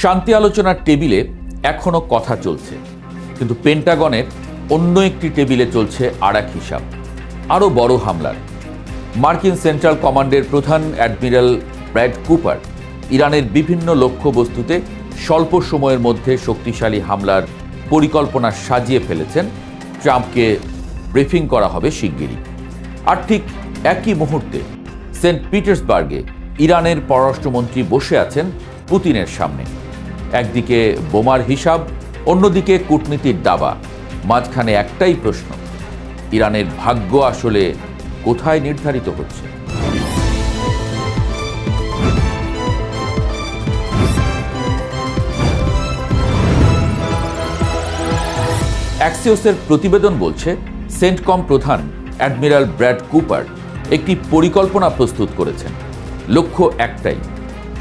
শান্তি আলোচনার টেবিলে এখনো কথা চলছে, কিন্তু পেন্টাগনের অন্য একটি টেবিলে চলছে আর এক হিসাব, আরও বড় হামলার। মার্কিন সেন্ট্রাল কমান্ডের প্রধান অ্যাডমিরাল ব্র্যাড কুপার ইরানের বিভিন্ন লক্ষ্যবস্তুতে স্বল্প সময়ের মধ্যে শক্তিশালী হামলার পরিকল্পনা সাজিয়ে ফেলেছেন। ট্রাম্পকে ব্রিফিং করা হবে শিগগিরই। আর ঠিক একই মুহূর্তে সেন্ট পিটার্সবার্গে ইরানের পররাষ্ট্রমন্ত্রী বসে আছেন পুতিনের সামনে। একদিকে বোমার হিসাব, অন্যদিকে কূটনীতির দাবা, মাঝখানে একটাই প্রশ্ন, ইরানের ভাগ্য আসলে কোথায় নির্ধারিত হচ্ছে? অ্যাক্সিওসের প্রতিবেদন বলছে, সেন্টকম প্রধান অ্যাডমিরাল ব্র্যাড কুপার একটি পরিকল্পনা প্রস্তুত করেছেন। লক্ষ্য একটাই,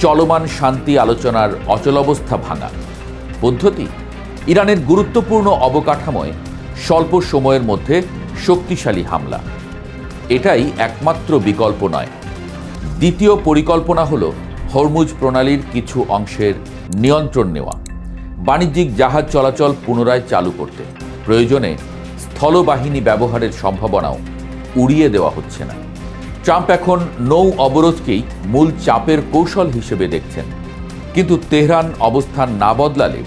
চলমান শান্তি আলোচনার অচলাবস্থা ভাঙা। পদ্ধতি, ইরানের গুরুত্বপূর্ণ অবকাঠামোয় স্বল্প সময়ের মধ্যে শক্তিশালী হামলা। এটাই একমাত্র বিকল্প নয়। দ্বিতীয় পরিকল্পনা হল হরমুজ প্রণালীর কিছু অংশের নিয়ন্ত্রণ নেওয়া, বাণিজ্যিক জাহাজ চলাচল পুনরায় চালু করতে। প্রয়োজনে স্থলবাহিনী ব্যবহারের সম্ভাবনাও উড়িয়ে দেওয়া হচ্ছে না। ট্রাম্প এখন নৌ অবরোধকেই মূল চাপের কৌশল হিসেবে দেখছেন, কিন্তু তেহরান অবস্থান না বদলালে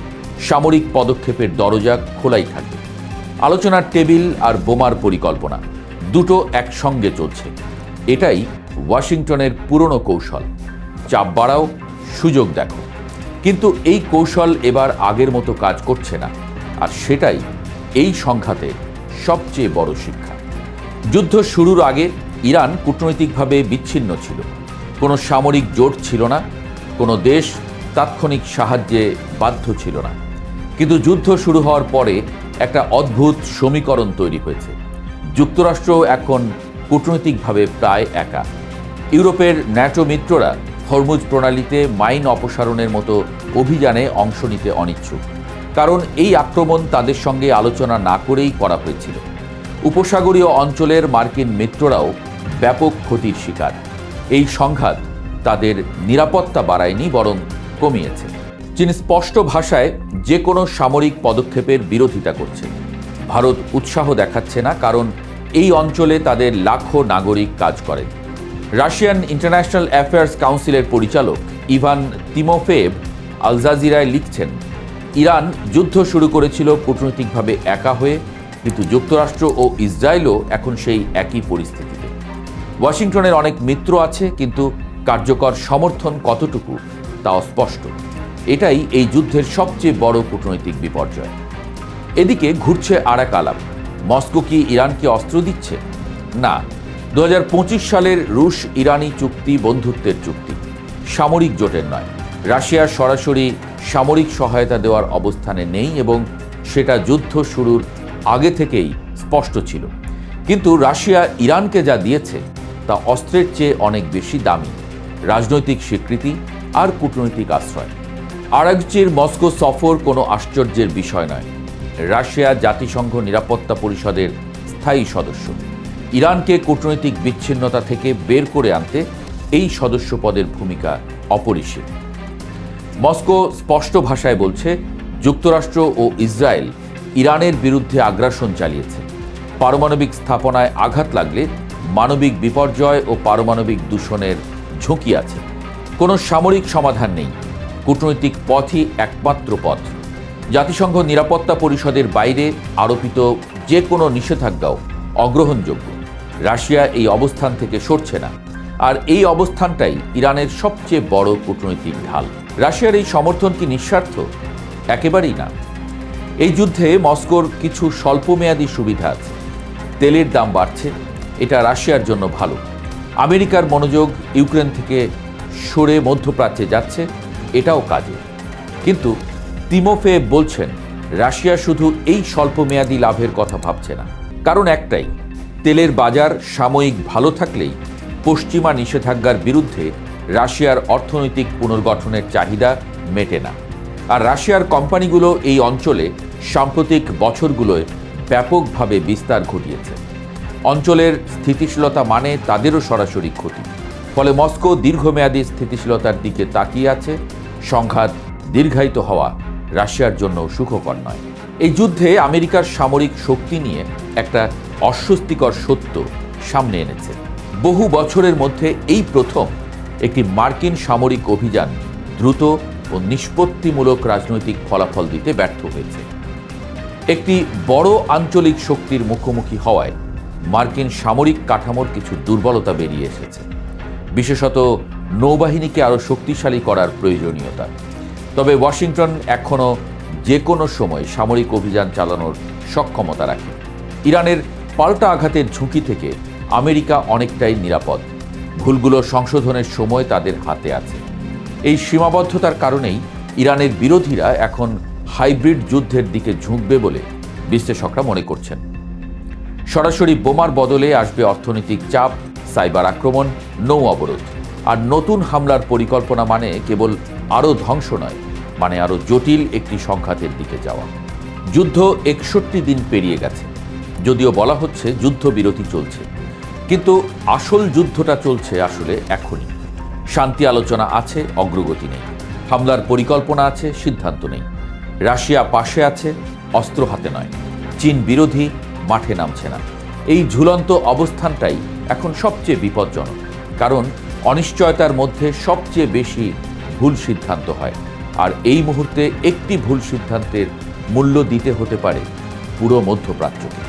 সামরিক পদক্ষেপের দরজা খোলাই থাকবে। আলোচনার টেবিল আর বোমার পরিকল্পনা দুটো একসঙ্গে চলছে। এটাই ওয়াশিংটনের পুরনো কৌশল, চাপ বাড়াও, সুযোগ দেখো। কিন্তু এই কৌশল এবার আগের মতো কাজ করছে না, আর সেটাই এই সংঘাতের সবচেয়ে বড় শিক্ষা। যুদ্ধ শুরুর আগে ইরান কূটনৈতিকভাবে বিচ্ছিন্ন ছিল, কোনো সামরিক জোট ছিল না, কোনো দেশ তাৎক্ষণিক সাহায্যে বাধ্য ছিল না। কিন্তু যুদ্ধ শুরু হওয়ার পরে একটা অদ্ভুত সমীকরণ তৈরি হয়েছে। যুক্তরাষ্ট্র এখন কূটনৈতিকভাবে প্রায় একা। ইউরোপের ন্যাটো মিত্ররা হরমুজ প্রণালীতে মাইন অপসারণের মতো অভিযানে অংশ নিতে অনিচ্ছুক, কারণ এই আক্রমণ তাদের সঙ্গে আলোচনা না করেই করা হয়েছিল। উপসাগরীয় অঞ্চলের মার্কিন মিত্ররাও ব্যাপক ক্ষতির শিকার। এই সংঘাত তাদের নিরাপত্তা বাড়ায়নি, বরং কমিয়েছে। চীন স্পষ্ট ভাষায় যে কোনো সামরিক পদক্ষেপের বিরোধিতা করছে। ভারত উৎসাহ দেখাচ্ছে না, কারণ এই অঞ্চলে তাদের লাখো নাগরিক কাজ করেন। রাশিয়ান ইন্টারন্যাশনাল অ্যাফেয়ার্স কাউন্সিলের পরিচালক ইভান তিমোফেভ আল জাজিরায় লিখছেন, ইরান যুদ্ধ শুরু করেছিল কূটনৈতিকভাবে একা হয়ে, কিন্তু যুক্তরাষ্ট্র ও ইসরায়েলও এখন সেই একই পরিস্থিতিতে। ওয়াশিংটনের অনেক মিত্র আছে, কিন্তু কার্যকর সমর্থন কতটুকু তা অস্পষ্ট। এটাই এই যুদ্ধের সবচেয়ে বড় কূটনৈতিক বিপর্যয়। এদিকে ঘুরছে আর এক আলাপ, মস্কো কি ইরানকে অস্ত্র দিচ্ছে? না, 2025 সালের রুশ ইরানি চুক্তি বন্ধুত্বের চুক্তি, সামরিক জোটের নয়। রাশিয়া সরাসরি সামরিক সহায়তা দেওয়ার অবস্থানে নেই, এবং সেটা যুদ্ধ শুরুর আগে থেকেই স্পষ্ট ছিল। কিন্তু রাশিয়া ইরানকে যা দিয়েছে তা অস্ত্রের চেয়ে অনেক বেশি দামি, রাজনৈতিক স্বীকৃতি আর কূটনৈতিক আশ্রয়। আরাগচির মস্কো সফর কোনো আশ্চর্যের বিষয় নয়। রাশিয়া জাতিসংঘ নিরাপত্তা পরিষদের স্থায়ী সদস্য। ইরানকে কূটনৈতিক বিচ্ছিন্নতা থেকে বের করে আনতে এই সদস্য পদের ভূমিকা অপরিসীম। মস্কো স্পষ্ট ভাষায় বলছে, যুক্তরাষ্ট্র ও ইসরায়েল ইরানের বিরুদ্ধে আগ্রাসন চালিয়েছে। পারমাণবিক স্থাপনায় আঘাত লাগলে মানবিক বিপর্যয় ও পারমাণবিক দূষণের ঝুঁকি আছে। কোনো সামরিক সমাধান নেই, কূটনৈতিক পথই একমাত্র পথ। জাতিসংঘ নিরাপত্তা পরিষদের বাইরে আরোপিত যে কোনো নিষেধাজ্ঞাও অগ্রহণযোগ্য। রাশিয়া এই অবস্থান থেকে সরছে না, আর এই অবস্থানটাই ইরানের সবচেয়ে বড় কূটনৈতিক ঢাল। রাশিয়ার এই সমর্থন কি নিঃস্বার্থ? একেবারেই না। এই যুদ্ধে মস্কোর কিছু স্বল্পমেয়াদী সুবিধা আছে। তেলের দাম বাড়ছে, এটা রাশিয়ার জন্য ভালো। আমেরিকার মনোযোগ ইউক্রেন থেকে সরে মধ্যপ্রাচ্যে যাচ্ছে, এটাও কাজে। কিন্তু তিমোফেভ বলছেন, রাশিয়া শুধু এই স্বল্পমেয়াদী লাভের কথা ভাবছে না। কারণ একটাই, তেলের বাজার সাময়িক ভালো থাকলেই পশ্চিমা নিষেধাজ্ঞার বিরুদ্ধে রাশিয়ার অর্থনৈতিক পুনর্গঠনের চাহিদা মেটে না। আর রাশিয়ার কোম্পানিগুলো এই অঞ্চলে সাম্প্রতিক বছরগুলোয় ব্যাপকভাবে বিস্তার ঘটিয়েছে। অঞ্চলের স্থিতিশীলতা মানে তাদেরও সরাসরি ক্ষতি। ফলে মস্কো দীর্ঘমেয়াদী স্থিতিশীলতার দিকে তাকিয়ে আছে। সংঘাত দীর্ঘায়িত হওয়া রাশিয়ার জন্য সুখকর নয়। এই যুদ্ধে আমেরিকার সামরিক শক্তি নিয়ে একটা অস্বস্তিকর সত্য সামনে এনেছে। বহু বছরের মধ্যে এই প্রথম একটি মার্কিন সামরিক অভিযান দ্রুত ও নিষ্পত্তিমূলক রাজনৈতিক ফলাফল দিতে ব্যর্থ হয়েছে। একটি বড় আঞ্চলিক শক্তির মুখোমুখি হওয়ায় মার্কিন সামরিক কাঠামোর কিছু দুর্বলতা বেরিয়ে এসেছে, বিশেষত নৌবাহিনীকে আরও শক্তিশালী করার প্রয়োজনীয়তা। তবে ওয়াশিংটন এখনও যে কোনো সময় সামরিক অভিযান চালানোর সক্ষমতা রাখে। ইরানের পাল্টা আঘাতের ঝুঁকি থেকে আমেরিকা অনেকটাই নিরাপদ। ভুলগুলো সংশোধনের সময় তাদের হাতে আছে। এই সীমাবদ্ধতার কারণেই ইরানের বিরোধীরা এখন হাইব্রিড যুদ্ধের দিকে ঝুঁকবে বলে বিশ্লেষকরা মনে করছেন। সরাসরি বোমার বদলে আসবে অর্থনৈতিক চাপ, সাইবার আক্রমণ, নৌ অবরোধ। আর নতুন হামলার পরিকল্পনা মানে কেবল আরও ধ্বংস নয়, মানে আরও জটিল একটি সংঘাতের দিকে যাওয়া। যুদ্ধ 61 দিন পেরিয়ে গেছে, যদিও বলা হচ্ছে যুদ্ধবিরতি চলছে, কিন্তু আসল যুদ্ধটা চলছে আসলে এখনই। শান্তি আলোচনা আছে, অগ্রগতি নেই। হামলার পরিকল্পনা আছে, সিদ্ধান্ত নেই। রাশিয়া পাশে আছে, অস্ত্র হাতে নয়। চীন বিরোধী, মাঠে নামছে না। এই ঝুলন্ত অবস্থানটাই এখন সবচেয়ে বিপজ্জনক, কারণ অনিশ্চয়তার মধ্যে সবচেয়ে বেশি ভুল সিদ্ধান্ত হয়। আর এই মুহূর্তে একটি ভুল সিদ্ধান্তের মূল্য দিতে হতে পারে পুরো মধ্যপ্রাচ্যকে।